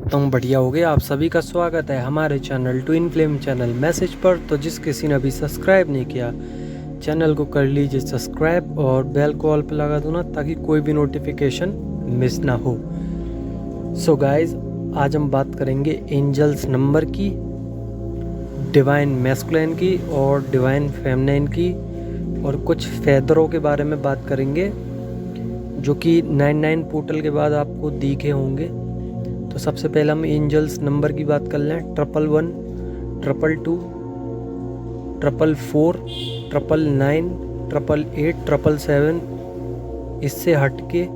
तुम बढ़िया हो गए। आप सभी का स्वागत है हमारे channel twin flame channel message पर। तो जिस किसी ने अभी सब्सक्राइब नहीं किया चैनल को कर लीजिए सब्सक्राइब और बेल को ऑल पे लगा दो ना, ताकि कोई भी नोटिफिकेशन मिस ना हो। सो गाइज, आज हम बात करेंगे एंजल्स नंबर की, डिवाइन मैस्कुलिन की और डिवाइन फेमिनिन की, और कुछ फेदरों के बारे में बात करेंगे जो कि 99 पोर्टल के बाद आपको दिखे होंगे। तो सबसे पहले हम एंजल्स नंबर की बात कर लें। 111, 222, 444, 999, 888, 777, इससे हटके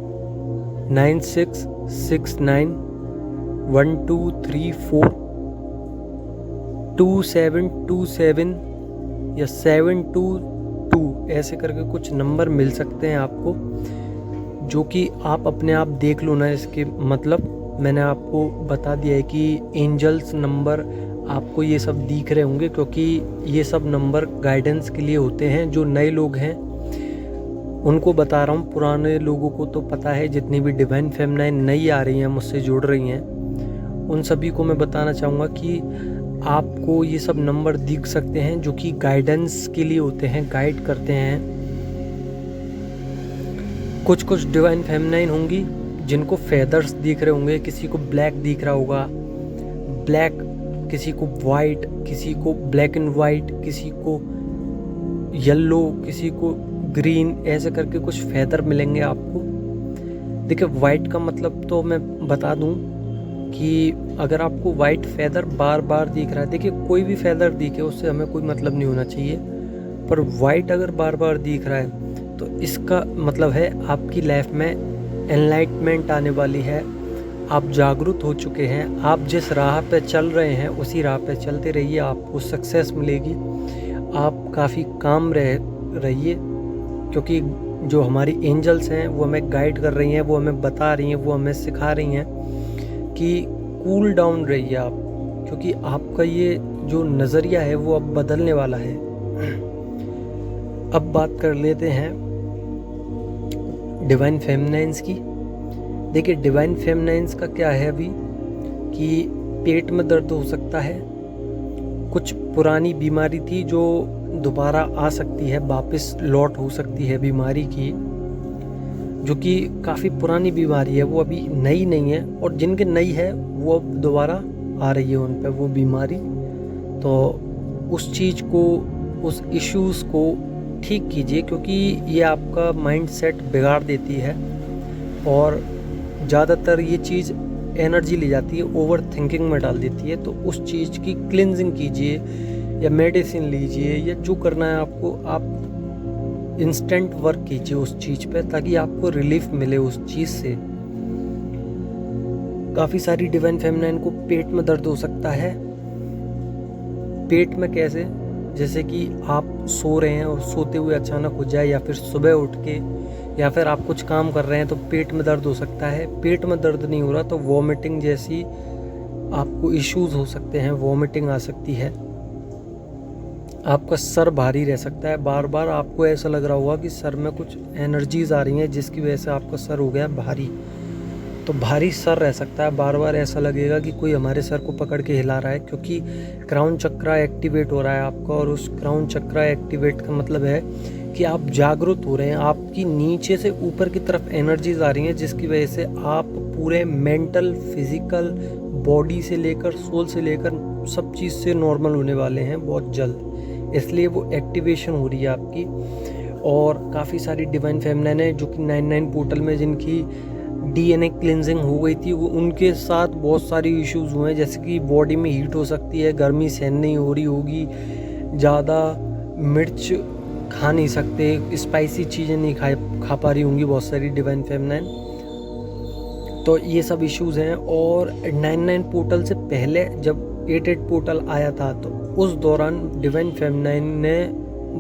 96, 69, 1234, 2727 या 722 ऐसे करके कुछ नंबर मिल सकते हैं आपको, जो कि आप अपने आप देख लो ना। इसके मतलब मैंने आपको बता दिया है कि एंजल्स नंबर आपको ये सब दिख रहे होंगे, क्योंकि ये सब नंबर गाइडेंस के लिए होते हैं। जो नए लोग हैं उनको बता रहा हूँ, पुराने लोगों को तो पता है। जितनी भी डिवाइन फेमिनिन नई आ रही हैं, मुझसे जुड़ रही हैं, उन सभी को मैं बताना चाहूँगा कि आपको ये सब नंबर दिख सकते हैं जो कि गाइडेंस के लिए होते हैं, गाइड करते हैं। कुछ डिवाइन फेमिनिन होंगी जिनको फेदर्स दिख रहे होंगे, किसी को ब्लैक दिख रहा होगा, ब्लैक, किसी को वाइट, किसी को ब्लैक एंड वाइट, किसी को येलो, किसी को ग्रीन, ऐसे करके कुछ फेदर मिलेंगे आपको। देखिए, वाइट का मतलब तो मैं बता दूं कि अगर आपको वाइट फेदर बार बार दिख रहा है, देखिए कोई भी फेदर दिखे उससे हमें कोई मतलब नहीं होना चाहिए, पर वाइट अगर बार बार दिख रहा है तो इसका मतलब है आपकी लाइफ में एनलाइटमेंट आने वाली है। आप जागरूक हो चुके हैं, आप जिस राह पे चल रहे हैं उसी राह पे चलते रहिए, आपको सक्सेस मिलेगी। आप काफ़ी काम रहिए, क्योंकि जो हमारी एंजल्स हैं वो हमें गाइड कर रही हैं, वो हमें बता रही हैं, वो हमें सिखा रही हैं कि कूल डाउन रहिए आप, क्योंकि आपका ये जो नज़रिया है वो अब बदलने वाला है। अब बात कर लेते हैं डिवाइन फेमिनिन्स की। देखिए, डिवाइन फेमिनिन्स का क्या है अभी कि पेट में दर्द हो सकता है, कुछ पुरानी बीमारी थी जो दोबारा आ सकती है, वापस लौट हो सकती है बीमारी की, जो कि काफ़ी पुरानी बीमारी है, वो अभी नई नहीं है, और जिनके नई है वो अब दोबारा आ रही है उन पर वो बीमारी। तो उस चीज़ को, उस इश्यूज़ को ठीक कीजिए, क्योंकि ये आपका माइंड सेट बिगाड़ देती है और ज़्यादातर ये चीज़ एनर्जी ले जाती है, ओवर थिंकिंग में डाल देती है। तो उस चीज़ की क्लिनजिंग कीजिए या मेडिसिन लीजिए या जो करना है आपको, आप इंस्टेंट वर्क कीजिए उस चीज़ पे, ताकि आपको रिलीफ मिले उस चीज़ से। काफ़ी सारी डिवाइन फेमिनिन को पेट में दर्द हो सकता है। पेट में कैसे? जैसे कि आप सो रहे हैं और सोते हुए अचानक हो जाए, या फिर सुबह उठ के, या फिर आप कुछ काम कर रहे हैं तो पेट में दर्द हो सकता है। पेट में दर्द नहीं हो रहा तो वॉमिटिंग जैसी आपको इश्यूज हो सकते हैं, वॉमिटिंग आ सकती है। आपका सर भारी रह सकता है, बार बार आपको ऐसा लग रहा होगा कि सर में कुछ एनर्जीज आ रही हैं जिसकी वजह से आपका सर हो गया भारी। तो भारी सर रह सकता है, बार बार ऐसा लगेगा कि कोई हमारे सर को पकड़ के हिला रहा है, क्योंकि क्राउन चक्रा एक्टिवेट हो रहा है आपका। और उस क्राउन चक्रा एक्टिवेट का मतलब है कि आप जागरूक हो रहे हैं, आपकी नीचे से ऊपर की तरफ एनर्जीज आ रही हैं, जिसकी वजह से आप पूरे मेंटल, फिजिकल, बॉडी से लेकर सोल से लेकर सब चीज़ से नॉर्मल होने वाले हैं बहुत जल्द। इसलिए वो एक्टिवेशन हो रही है आपकी। और काफ़ी सारी डिवाइन फेमिनिन है जो कि 99 पोर्टल में जिनकी DNA क्लिनजिंग हो गई थी, वो उनके साथ बहुत सारी इश्यूज हुए हैं, जैसे कि बॉडी में हीट हो सकती है, गर्मी सहन नहीं हो रही होगी, ज़्यादा मिर्च खा नहीं सकते, स्पाइसी चीज़ें नहीं खा पा रही होंगी बहुत सारी डिवाइन फेमिनिन। तो ये सब इश्यूज हैं। और 99 पोर्टल से पहले जब 88 पोर्टल आया था, तो उस दौरान डिवाइन फेमिनिन ने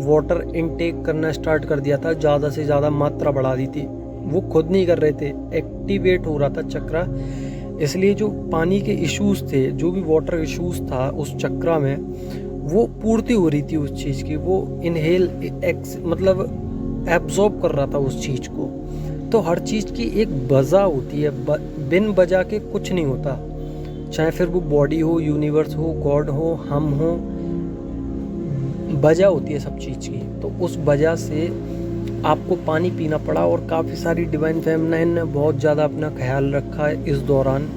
वाटर इनटेक करना स्टार्ट कर दिया था, ज़्यादा से ज़्यादा मात्रा बढ़ा दी थी। वो खुद नहीं कर रहे थे, एक्टिवेट हो रहा था चक्रा। इसलिए जो पानी के इश्यूज थे, जो भी वाटर इश्यूज था उस चक्रा में, वो पूर्ति हो रही थी उस चीज़ की। वो इनहेल मतलब एब्जॉर्ब कर रहा था उस चीज़ को। तो हर चीज़ की एक वजह होती है, बिन वजह के कुछ नहीं होता। चाहे फिर वो बॉडी हो, यूनिवर्स हो, गॉड हो, हम हो, वजह होती है सब चीज़ की। तो उस वजह से आपको पानी पीना पड़ा। और काफ़ी सारी डिवाइन फेमिनाइन ने बहुत ज़्यादा अपना ख्याल रखा है इस दौरान,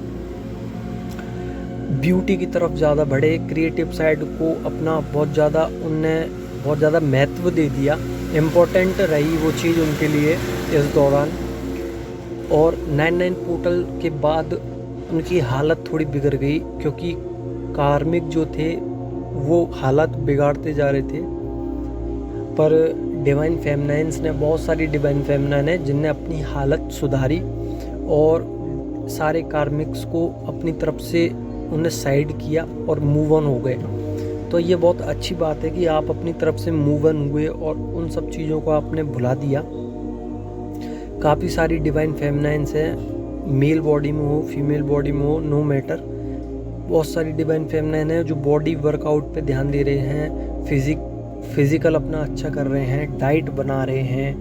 ब्यूटी की तरफ ज़्यादा बढ़े, क्रिएटिव साइड को अपना बहुत ज़्यादा महत्व दे दिया, इम्पोर्टेंट रही वो चीज़ उनके लिए इस दौरान। और 99 पोर्टल के बाद उनकी हालत थोड़ी बिगड़ गई, क्योंकि कार्मिक जो थे वो हालत बिगाड़ते जा रहे थे। पर डिवाइन फेमिनाइंस ने, बहुत सारी डिवाइन फेमिनाइन है जिनने अपनी हालत सुधारी और सारे कार्मिक्स को अपनी तरफ से उन्हें साइड किया और मूव ऑन हो गए। तो ये बहुत अच्छी बात है कि आप अपनी तरफ से मूव ऑन हुए और उन सब चीज़ों को आपने भुला दिया। काफ़ी सारी डिवाइन फेमिनाइंस हैं, मेल बॉडी में हो, फीमेल बॉडी में हो, नो मैटर। बहुत सारी डिवाइन फेमिनाइन है जो बॉडी वर्कआउट पे ध्यान दे रहे हैं, फिजिकल अपना अच्छा कर रहे हैं, डाइट बना रहे हैं,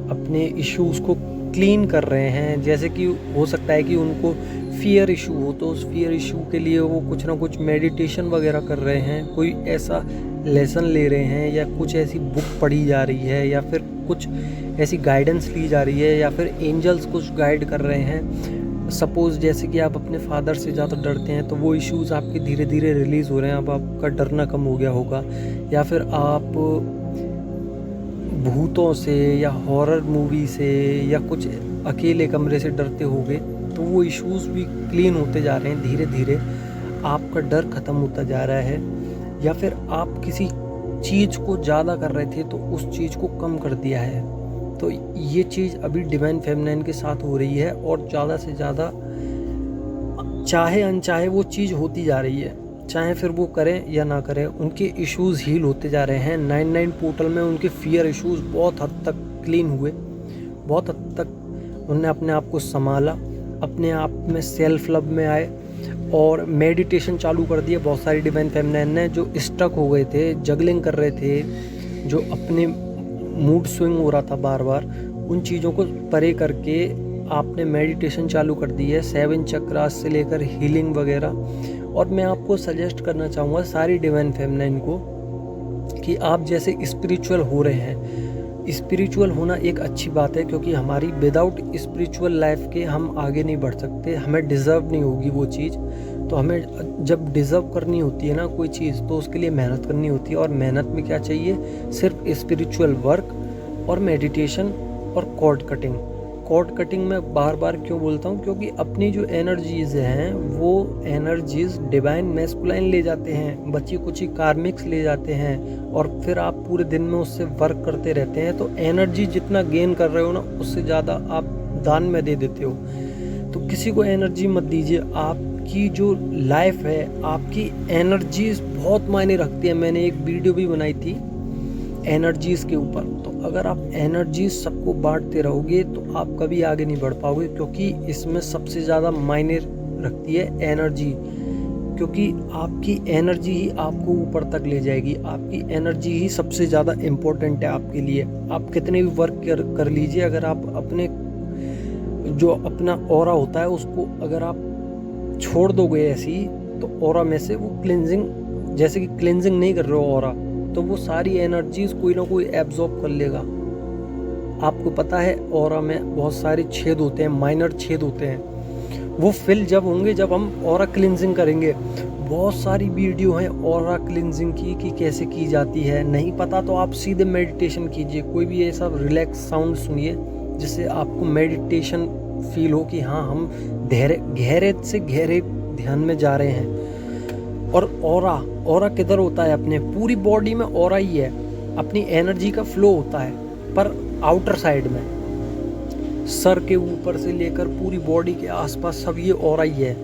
अपने इश्यूज़ को क्लीन कर रहे हैं। जैसे कि हो सकता है कि उनको फियर इशू हो, तो उस फियर इशू के लिए वो कुछ ना कुछ मेडिटेशन वगैरह कर रहे हैं, कोई ऐसा लेसन ले रहे हैं, या कुछ ऐसी बुक पढ़ी जा रही है, या फिर कुछ ऐसी गाइडेंस ली जा रही है, या फिर एंजल्स कुछ गाइड कर रहे हैं। सपोज़ जैसे कि आप अपने फादर से ज़्यादा डरते हैं, तो वो इश्यूज़ आपके धीरे धीरे रिलीज़ हो रहे हैं, अब आपका डरना कम हो गया होगा। या फिर आप भूतों से या हॉरर मूवी से या कुछ अकेले कमरे से डरते होगे, तो वो इश्यूज़ भी क्लीन होते जा रहे हैं धीरे धीरे, आपका डर ख़त्म होता जा रहा है। या फिर आप किसी चीज़ को ज़्यादा कर रहे थे तो उस चीज़ को कम कर दिया है। तो ये चीज़ अभी डिवाइन फेमिनाइन के साथ हो रही है और ज़्यादा से ज़्यादा चाहे अनचाहे वो चीज़ होती जा रही है, चाहे फिर वो करें या ना करें, उनके इश्यूज़ हील होते जा रहे हैं। 99 पोर्टल में उनके फियर इश्यूज़ बहुत हद तक क्लीन हुए, बहुत हद तक उन्होंने अपने आप को संभाला, अपने आप में सेल्फ लव में आए और मेडिटेशन चालू कर दिए। बहुत सारी डिवाइन फेमिनाइन ने जो स्टक हो गए थे, जगलिंग कर रहे थे, जो अपने मूड स्विंग हो रहा था बार बार, उन चीज़ों को परे करके आपने मेडिटेशन चालू कर दी है, 7 चक्रास से लेकर हीलिंग वगैरह। और मैं आपको सजेस्ट करना चाहूँगा सारी डिवाइन फेमिनाइन को कि आप जैसे स्पिरिचुअल हो रहे हैं, स्पिरिचुअल होना एक अच्छी बात है, क्योंकि हमारी विदाउट स्पिरिचुअल लाइफ के हम आगे नहीं बढ़ सकते, हमें डिज़र्व नहीं होगी वो चीज़। तो हमें जब डिज़र्व करनी होती है ना कोई चीज़, तो उसके लिए मेहनत करनी होती है। और मेहनत में क्या चाहिए? सिर्फ स्पिरिचुअल वर्क और मेडिटेशन और कॉर्ड कटिंग। कॉर्ड कटिंग में बार बार क्यों बोलता हूँ? क्योंकि अपनी जो एनर्जीज़ हैं वो एनर्जीज़ डिवाइन मैस्कुलाइन ले जाते हैं, बची कुछ कार्मिक्स ले जाते हैं, और फिर आप पूरे दिन में उससे वर्क करते रहते हैं। तो एनर्जी जितना गेन कर रहे हो ना, उससे ज़्यादा आप दान में दे देते हो। तो किसी को एनर्जी मत दीजिए। आपकी जो लाइफ है, आपकी एनर्जीज़ बहुत मायने रखती है। मैंने एक वीडियो भी बनाई थी एनर्जीज़ के ऊपर। तो अगर आप एनर्जीज़ सबको बांटते रहोगे तो आप कभी आगे नहीं बढ़ पाओगे, क्योंकि इसमें सबसे ज़्यादा मायने रखती है एनर्जी। क्योंकि आपकी एनर्जी ही आपको ऊपर तक ले जाएगी, आपकी एनर्जी ही सबसे ज़्यादा इम्पोर्टेंट है आपके लिए। आप कितने भी वर्क कर लीजिए, अगर आप अपने जो अपना ऑरा होता है उसको अगर आप छोड़ दोगे ऐसी, तो ऑरा में से वो क्लिनजिंग, जैसे कि क्लिनजिंग नहीं कर रहे हो ऑरा, तो वो सारी एनर्जीज कोई ना कोई एब्जॉर्ब कर लेगा। आपको पता है ऑरा में बहुत सारे छेद होते हैं, माइनर छेद होते हैं, वो फिल जब होंगे जब हम ऑरा क्लिनजिंग करेंगे। बहुत सारी वीडियो हैं ऑरा क्लिनजिंग की कि कैसे की जाती है। नहीं पता तो आप सीधे मेडिटेशन कीजिए, कोई भी ऐसा रिलैक्स साउंड सुनिए जिससे आपको मेडिटेशन फील हो कि हाँ हम गहरे से गहरे ध्यान में जा रहे हैं। और ऑरा किधर होता है? अपने पूरी बॉडी में ऑरा ही है, अपनी एनर्जी का फ्लो होता है, पर आउटर साइड में, सर के ऊपर से लेकर पूरी बॉडी के आसपास सब ये ऑरा ही है।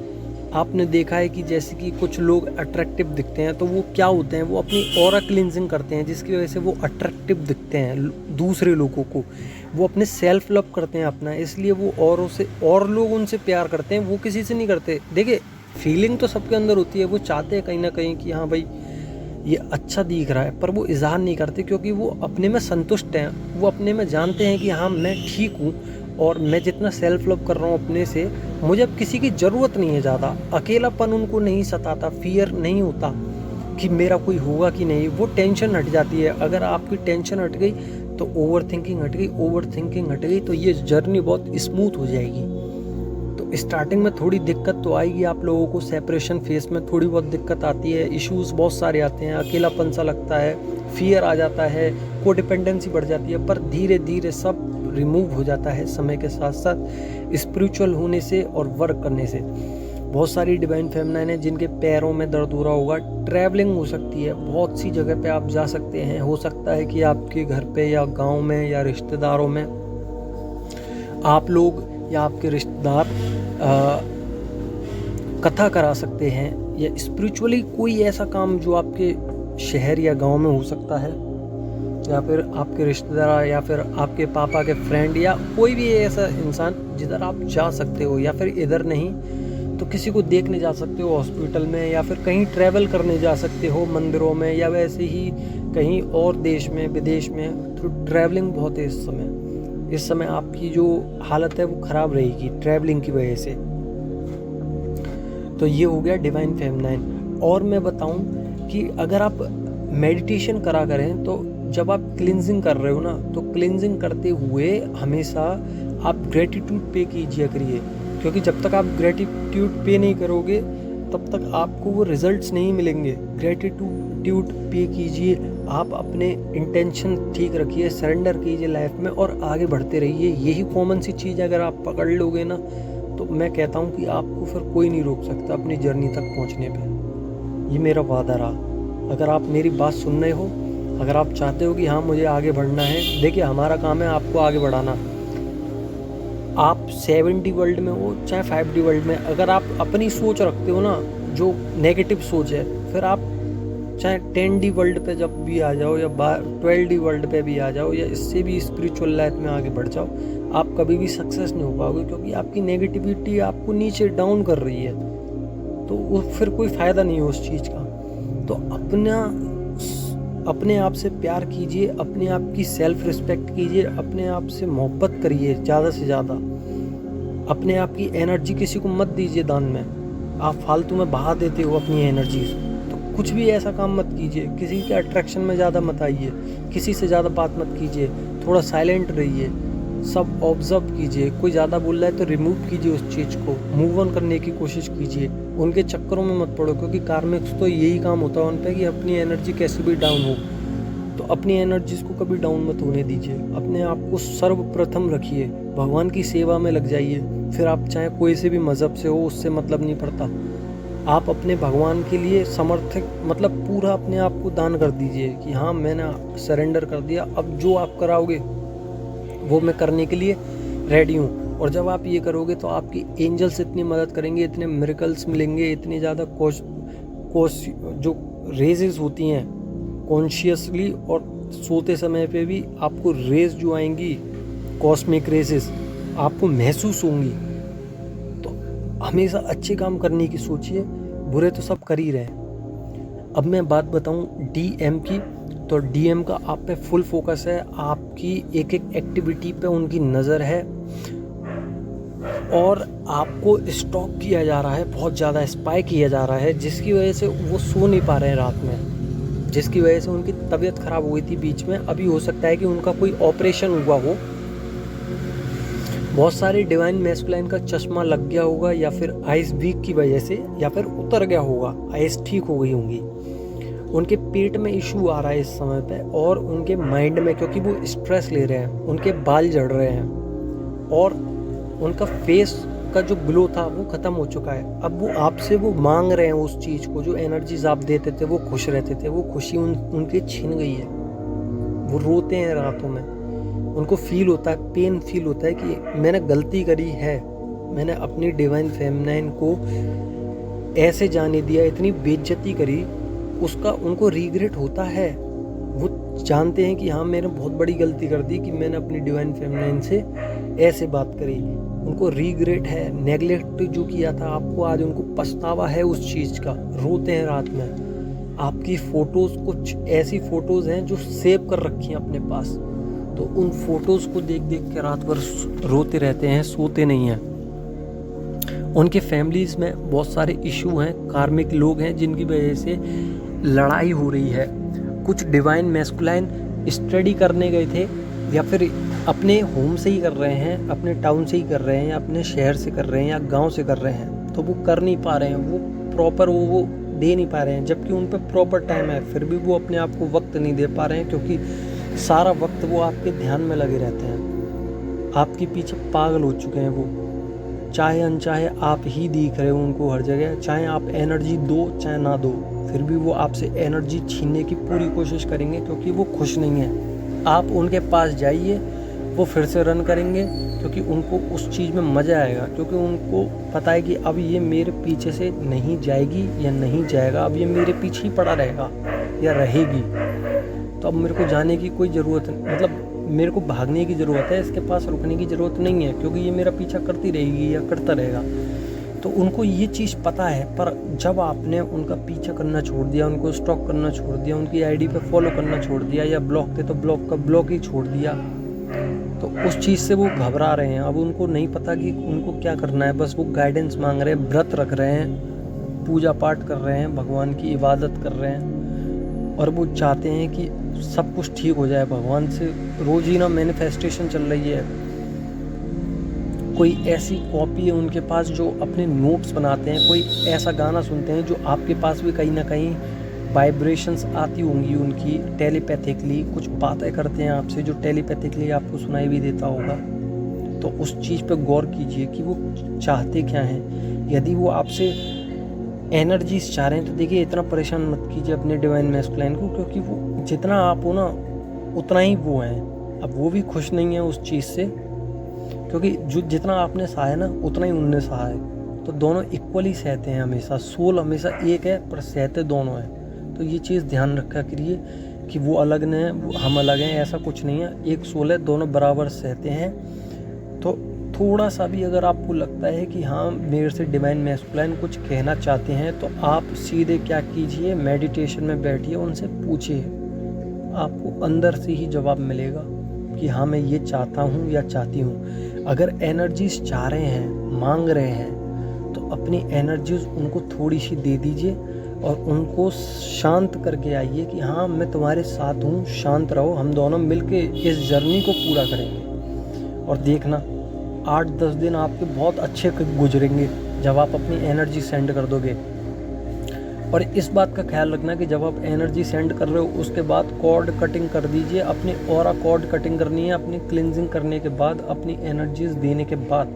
आपने देखा है कि जैसे कि कुछ लोग अट्रैक्टिव दिखते हैं, तो वो क्या होते हैं? वो अपनी ऑरा क्लिनजिंग करते हैं, जिसकी वजह से वो अट्रैक्टिव दिखते हैं दूसरे लोगों को। वो अपने सेल्फ लव करते हैं अपना, इसलिए वो औरों से, और लोग उनसे प्यार करते हैं, वो किसी से नहीं करते। देखिए, फीलिंग तो सबके अंदर होती है, वो चाहते हैं कहीं ना कहीं कि हाँ भाई ये अच्छा दिख रहा है, पर वो इजहार नहीं करते, क्योंकि वो अपने में संतुष्ट हैं। वो अपने में जानते हैं कि हाँ मैं ठीक हूँ, और मैं जितना सेल्फ लव कर रहा हूँ अपने से, मुझे अब किसी की ज़रूरत नहीं है ज़्यादा। अकेलापन उनको नहीं सताता, फियर नहीं होता कि मेरा कोई होगा कि नहीं, वो टेंशन हट जाती है। अगर आपकी टेंशन हट गई तो ओवर थिंकिंग हट गई, ओवर थिंकिंग हट गई तो ये जर्नी बहुत स्मूथ हो जाएगी। तो स्टार्टिंग में थोड़ी दिक्कत तो आएगी आप लोगों को, सेपरेशन फेस में थोड़ी बहुत दिक्कत आती है, इश्यूज बहुत सारे आते हैं, अकेलापन सा लगता है, फियर आ जाता है, कोडिपेंडेंसी बढ़ जाती है, पर धीरे धीरे सब रिमूव हो जाता है समय के साथ साथ स्पिरिचुअल होने से और वर्क करने से। बहुत सारी डिवाइन फेमिनाइन है जिनके पैरों में दर्द हो रहा होगा, ट्रैवलिंग हो सकती है, बहुत सी जगह पे आप जा सकते हैं। हो सकता है कि आपके घर पे या गांव में या रिश्तेदारों में आप लोग या आपके रिश्तेदार कथा करा सकते हैं, या स्पिरिचुअली कोई ऐसा काम जो आपके शहर या गांव में हो सकता है, या फिर आपके रिश्तेदार या फिर आपके पापा के फ्रेंड या कोई भी ऐसा इंसान जिधर आप जा सकते हो, या फिर इधर नहीं तो किसी को देखने जा सकते हो हॉस्पिटल में, या फिर कहीं ट्रैवल करने जा सकते हो मंदिरों में, या वैसे ही कहीं और देश में विदेश में। तो ट्रैवलिंग बहुत है इस समय आपकी जो हालत है वो ख़राब रहेगी ट्रैवलिंग की वजह से। तो ये हो गया डिवाइन फेमिनाइन। और मैं बताऊं कि अगर आप मेडिटेशन करा करें तो जब आप क्लिनजिंग कर रहे हो ना, तो क्लिनजिंग करते हुए हमेशा आप ग्रेटिट्यूड पे कीजिए करिए, क्योंकि जब तक आप ग्रेटिट्यूड पे नहीं करोगे तब तक आपको वो रिजल्ट्स नहीं मिलेंगे। ग्रेटिट्यूड पे कीजिए, आप अपने इंटेंशन ठीक रखिए, सरेंडर कीजिए लाइफ में और आगे बढ़ते रहिए। यही कॉमन सी चीज़ अगर आप पकड़ लोगे ना, तो मैं कहता हूँ कि आपको फिर कोई नहीं रोक सकता अपनी जर्नी तक पहुँचने पे। ये मेरा वादा रहा। अगर आप मेरी बात सुन रहे हो, अगर आप चाहते हो कि हाँ मुझे आगे बढ़ना है, देखिए हमारा काम है आपको आगे बढ़ाना। आप 7D वर्ल्ड में हो चाहे 5D वर्ल्ड में, अगर आप अपनी सोच रखते हो ना जो नेगेटिव सोच है, फिर आप चाहे 10D वर्ल्ड पे जब भी आ जाओ या 12D वर्ल्ड पे भी आ जाओ, या इससे भी स्पिरिचुअल लाइफ में आगे बढ़ जाओ, आप कभी भी सक्सेस नहीं हो पाओगे, क्योंकि आपकी नेगेटिविटी आपको नीचे डाउन कर रही है। तो वो फिर कोई फ़ायदा नहीं है उस चीज़ का। तो अपने आप से प्यार कीजिए, अपने आप की सेल्फ रिस्पेक्ट कीजिए, अपने आप से मोहब्बत करिए ज़्यादा से ज़्यादा। अपने आप की एनर्जी किसी को मत दीजिए दान में। आप फालतू में बहा देते हो अपनी एनर्जी, तो कुछ भी ऐसा काम मत कीजिए। किसी के अट्रैक्शन में ज़्यादा मत आइए, किसी से ज़्यादा बात मत कीजिए, थोड़ा साइलेंट रहिए, सब ऑब्जर्व कीजिए। कोई ज़्यादा बोल रहा है तो रिमूव कीजिए उस चीज़ को, मूव ऑन करने की कोशिश कीजिए। उनके चक्करों में मत पड़ो, क्योंकि कार्मिक्स तो यही काम होता है उन पर कि अपनी एनर्जी कैसे भी डाउन हो, तो अपनी एनर्जीज को कभी डाउन मत होने दीजिए। अपने आप को सर्वप्रथम रखिए, भगवान की सेवा में लग जाइए। फिर आप चाहे कोई से भी मज़हब से हो, उससे मतलब नहीं पड़ता। आप अपने भगवान के लिए समर्थित मतलब पूरा अपने आप को दान कर दीजिए कि हाँ मैंने सरेंडर कर दिया, अब जो आप कराओगे वो मैं करने के लिए रेडी हूँ। और जब आप ये करोगे तो आपकी एंजल्स इतनी मदद करेंगे, इतने मिरेकल्स मिलेंगे, इतनी ज़्यादा जो रेजेस होती हैं कॉन्शियसली और सोते समय पे भी आपको रेज जो आएंगी, कॉस्मिक रेजेस आपको महसूस होंगी। तो हमेशा अच्छे काम करने की सोचिए, बुरे तो सब कर ही रहे हैं। अब मैं बात बताऊं DM की, तो DM का आप पे फुल फोकस है, आपकी एक एक एक्टिविटी पे उनकी नज़र है और आपको स्टॉक किया जा रहा है, बहुत ज़्यादा स्पाई किया जा रहा है, जिसकी वजह से वो सो नहीं पा रहे हैं रात में, जिसकी वजह से उनकी तबीयत ख़राब हुई थी बीच में। अभी हो सकता है कि उनका कोई ऑपरेशन हुआ हो, बहुत सारे डिवाइन मैस्कुलाइन का चश्मा लग गया होगा, या फिर आइस वीक की वजह से, या फिर उतर गया होगा, आइस ठीक हो गई होंगी। उनके पेट में इशू आ रहा है इस समय पे, और उनके माइंड में, क्योंकि वो स्ट्रेस ले रहे हैं, उनके बाल झड़ रहे हैं और उनका फेस का जो ग्लो था वो ख़त्म हो चुका है। अब वो आपसे वो मांग रहे हैं उस चीज़ को, जो एनर्जीज आप देते थे, वो खुश रहते थे, वो खुशी उनकी छिन गई है। वो रोते हैं रातों में, उनको फील होता है, पेन फील होता है कि मैंने गलती करी है, मैंने अपनी डिवाइन फेमिनाइन को ऐसे जाने दिया, इतनी बेइज्जती करी, उसका उनको रिग्रेट होता है। वो जानते हैं कि हाँ मैंने बहुत बड़ी गलती कर दी कि मैंने अपनी डिवाइन फेमिनाइन से ऐसे बात करी। उनको रिग्रेट है, नेगलेक्ट जो किया था आपको, आज उनको पछतावा है उस चीज़ का, रोते हैं रात में। आपकी फ़ोटोज़, कुछ ऐसी फ़ोटोज़ हैं जो सेव कर रखी हैं अपने पास, तो उन फोटोज़ को देख देख के रात भर रोते रहते हैं, सोते नहीं हैं। उनके फैमिलीज़ में बहुत सारे इशू हैं, कार्मिक लोग हैं जिनकी वजह से लड़ाई हो रही है। कुछ डिवाइन मैस्कुलाइन स्टडी करने गए थे या फिर अपने होम से ही कर रहे हैं, अपने टाउन से ही कर रहे हैं, या अपने शहर से कर रहे हैं, या गांव से कर रहे हैं, तो वो कर नहीं पा रहे हैं, वो प्रॉपर वो दे नहीं पा रहे हैं, जबकि उन पर प्रॉपर टाइम है, फिर भी वो अपने आप को वक्त नहीं दे पा रहे हैं, क्योंकि सारा वक्त वो आपके ध्यान में लगे रहते हैं, आपके पीछे पागल हो चुके हैं। वो चाहे अनचाहे आप ही दिख रहे हो उनको हर जगह, चाहे आप एनर्जी दो चाहे ना दो, फिर भी वो आपसे एनर्जी छीनने की पूरी कोशिश करेंगे, क्योंकि वो खुश नहीं है। आप उनके पास जाइए, वो फिर से रन करेंगे, क्योंकि उनको उस चीज़ में मज़ा आएगा, क्योंकि उनको पता है कि अब ये मेरे पीछे से नहीं जाएगी या नहीं जाएगा, अब ये मेरे पीछे ही पड़ा रहेगा या रहेगी, तो अब मेरे को जाने की कोई ज़रूरत नहीं, मतलब मेरे को भागने की ज़रूरत है, इसके पास रुकने की ज़रूरत नहीं है, क्योंकि ये मेरा पीछा करती रहेगी या करता रहेगा। तो उनको ये चीज़ पता है, पर जब आपने उनका पीछा करना छोड़ दिया, उनको स्टॉक करना छोड़ दिया, उनकी आईडी पे फॉलो करना छोड़ दिया, या ब्लॉक थे तो ब्लॉक का ब्लॉक ही छोड़ दिया, तो उस चीज़ से वो घबरा रहे हैं। अब उनको नहीं पता कि उनको क्या करना है, बस वो गाइडेंस मांग रहे हैं, व्रत रख रहे हैं, पूजा पाठ कर रहे हैं, भगवान की इबादत कर रहे हैं, और वो चाहते हैं कि सब कुछ ठीक हो जाए। भगवान से रोज़ ही ना मैनिफेस्टेशन चल रही है। कोई ऐसी कॉपी है उनके पास जो अपने नोट्स बनाते हैं, कोई ऐसा गाना सुनते हैं जो आपके पास भी कहीं ना कहीं वाइब्रेशंस आती होंगी उनकी, टेलीपैथिकली कुछ बातें करते हैं आपसे जो टेलीपैथिकली आपको सुनाई भी देता होगा। तो उस चीज़ पे गौर कीजिए कि वो चाहते क्या हैं। यदि वो आपसे एनर्जीज चाह रहे हैं तो देखिए, इतना परेशान मत कीजिए अपने डिवाइन मैस्कुलाइन को, क्योंकि वो जितना आप हो ना उतना ही वो हैं। अब वो भी खुश नहीं है उस चीज़ से, क्योंकि जो जितना आपने सहा है ना उतना ही उनने सहा है, तो दोनों इक्वली सहते हैं हमेशा। सोल हमेशा एक है पर सहते दोनों हैं। तो ये चीज़ ध्यान रखा करिए कि वो अलग नहीं है, हम अलग हैं, ऐसा कुछ नहीं है। एक सोल है, दोनों बराबर सहते हैं। तो थोड़ा सा भी अगर आपको लगता है कि हाँ मेरे से डिवाइन मैस्कुलाइन कुछ कहना चाहते हैं, तो आप सीधे क्या कीजिए, मेडिटेशन में बैठिए, उनसे पूछिए, आपको अंदर से ही जवाब मिलेगा कि हाँ मैं ये चाहता हूँ या चाहती हूँ। अगर एनर्जीज चाह रहे हैं, मांग रहे हैं, तो अपनी एनर्जीज उनको थोड़ी सी दे दीजिए और उनको शांत करके आइए कि हाँ मैं तुम्हारे साथ हूँ, शांत रहो, हम दोनों मिलके इस जर्नी को पूरा करेंगे। और देखना 8-10 दिन आपके बहुत अच्छे गुजरेंगे जब आप अपनी एनर्जी सेंड कर दोगे। और इस बात का ख्याल रखना कि जब आप एनर्जी सेंड कर रहे हो उसके बाद कॉर्ड कटिंग कर दीजिए। अपनी ऑरा कॉर्ड कटिंग करनी है, अपनी क्लिनजिंग करने के बाद, अपनी एनर्जीज देने के बाद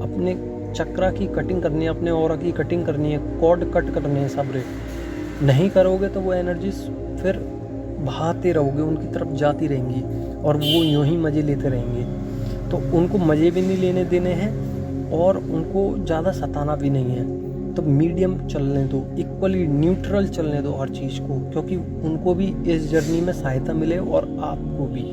अपने चक्रा की कटिंग करनी है, अपने ऑरा की कटिंग करनी है, कॉर्ड कट करने हैं सारे। नहीं करोगे तो वो एनर्जीज फिर बहाते रहोगे, उनकी तरफ जाती रहेंगी और वो यूँ ही मज़े लेते रहेंगे। तो उनको मज़े भी नहीं लेने देने हैं और उनको ज़्यादा सताना भी नहीं है। तो मीडियम चलने दो, इक्वली न्यूट्रल चलने दो हर चीज़ को, क्योंकि उनको भी इस जर्नी में सहायता मिले और आपको भी।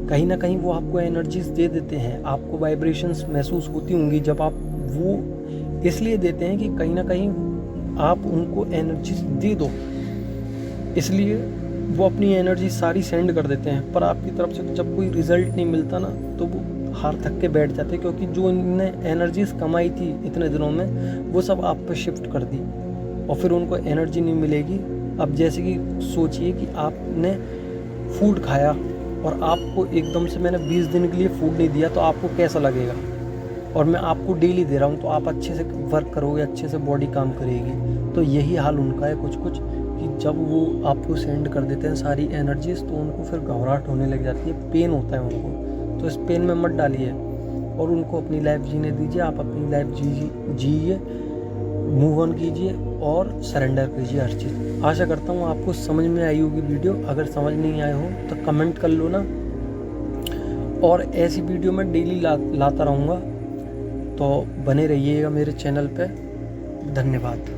कहीं ना कहीं वो आपको एनर्जीज दे देते हैं, आपको वाइब्रेशंस महसूस होती होंगी जब आप, वो इसलिए देते हैं कि कहीं ना कहीं आप उनको एनर्जीज दे दो, इसलिए वो अपनी एनर्जी सारी सेंड कर देते हैं। पर आपकी तरफ से जब कोई रिजल्ट नहीं मिलता ना, तो वो हार थक के बैठ जाते, क्योंकि जो इनने एनर्जीज कमाई थी इतने दिनों में वो सब आप पे शिफ्ट कर दी और फिर उनको एनर्जी नहीं मिलेगी। अब जैसे कि सोचिए कि आपने फूड खाया और आपको एकदम से मैंने 20 दिन के लिए फूड नहीं दिया, तो आपको कैसा लगेगा? और मैं आपको डेली दे रहा हूँ, तो आप अच्छे से वर्क करोगे, अच्छे से बॉडी काम करेगी। तो यही हाल उनका है कुछ कुछ, कि जब वो आपको सेंड कर देते हैं सारी एनर्जीज, तो उनको फिर घबराहट होने लग जाती है, पेन होता है उनको। तो इस पेन में मत डालिए और उनको अपनी लाइफ जीने दीजिए। आप अपनी लाइफ जिए, मूव ऑन कीजिए और सरेंडर कीजिए हर चीज़। आशा करता हूँ आपको समझ में आई होगी वीडियो। अगर समझ नहीं आए हो तो कमेंट कर लो ना, और ऐसी वीडियो मैं डेली लाता रहूँगा। तो बने रहिएगा मेरे चैनल पे। धन्यवाद।